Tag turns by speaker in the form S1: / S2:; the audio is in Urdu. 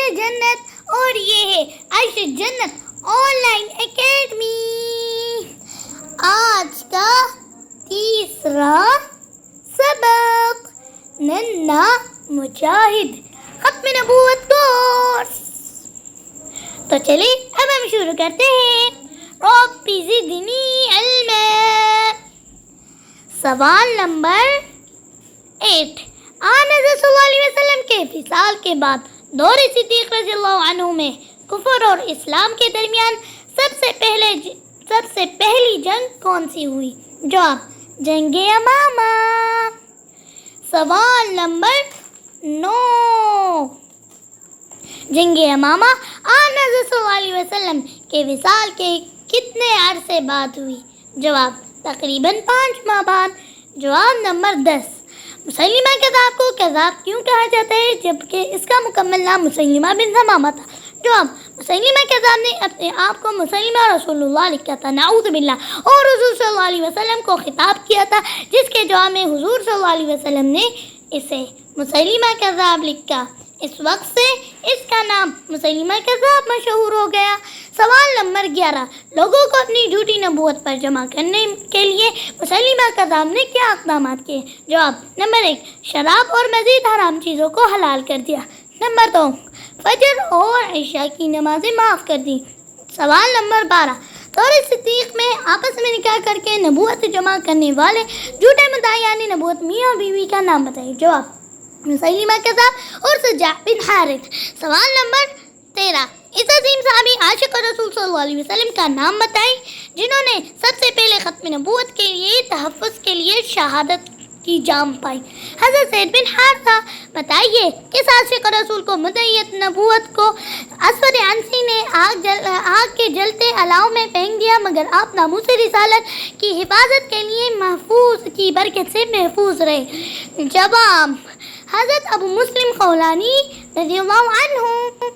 S1: عائشہ جنت اور یہ ہے عائشہ جنت آن لائن اکیڈمی۔ آج کا تیسرا سبق ننا مجاہد ختم نبوت کورس۔ تو چلیے اب ہم شروع کرتے ہیں۔ رب زدنی علما۔ سوال نمبر 8۔ آن حضرت صلی اللہ علیہ وسلم کے وصال کے بعد دور صدیق رضی اللہ عنہ میں کفر اور اسلام کے درمیان سب سے پہلی جنگ کون سی ہوئی؟ جواب جنگ یمامہ۔ سوال نمبر 9۔ جنگ یمامہ آن حضرت صلی اللہ علیہ وسلم کے وصال کے کتنے عرصے بعد ہوئی؟ جواب تقریباً 5 ماہ بعد۔ جواب نمبر 10۔ مسیلمہ کذاب کو کذاب کیوں کہا جاتا ہے جبکہ اس کا مکمل نام مسیلمہ بن ثمامہ تھا؟ جواب مسیلمہ کذاب نے اپنے آپ کو مسیلمہ رسول اللہ لکھا تھا، نعوذ باللہ، اور حضور صلی اللہ علیہ وسلم کو خطاب کیا تھا، جس کے جواب میں حضور صلی اللہ علیہ وسلم نے اسے مسیلمہ کذاب لکھا۔ اس وقت سے اس کا نام مسیلمہ کذاب مشہور ہو گیا۔ سوال نمبر 11۔ لوگوں کو اپنی جھوٹی نبوت پر جمع کرنے کے لیے مسیلمہ کذاب نے کیا اقدامات کیے؟ جواب نمبر 1، شراب اور مزید حرام چیزوں کو حلال کر دیا۔ نمبر 2، فجر اور عشاء کی نمازیں معاف کر دی۔ سوال نمبر 12۔ دور صدیق میں آپس میں نکاح کر کے نبوت جمع کرنے والے جھوٹے مدعیان نبوت میاں اور بیوی کا نام بتائیے۔ جواب مسیلمہ کذاب اور سجاع بن حارث۔ سوال نمبر 13۔ اس عظیم صحابی عاشق رسول صلی اللہ علیہ وسلم کا نام بتائیں جنہوں نے سب سے پہلے ختم نبوت کے لیے تحفظ کے لیے شہادت کی جام پائی۔ حضرت زید بن حارثہ۔ بتائیے کس عاشق رسول کو مدعیت نبوت کو اسود عنسی نے آگ کے جلتے الاؤ میں پھینک دیا مگر آپ ناموس رسالت کی حفاظت کے لیے محفوظ کی برکت سے محفوظ رہے؟ جواب حضرت ابو مسلم خولانی رضی اللہ عنہ۔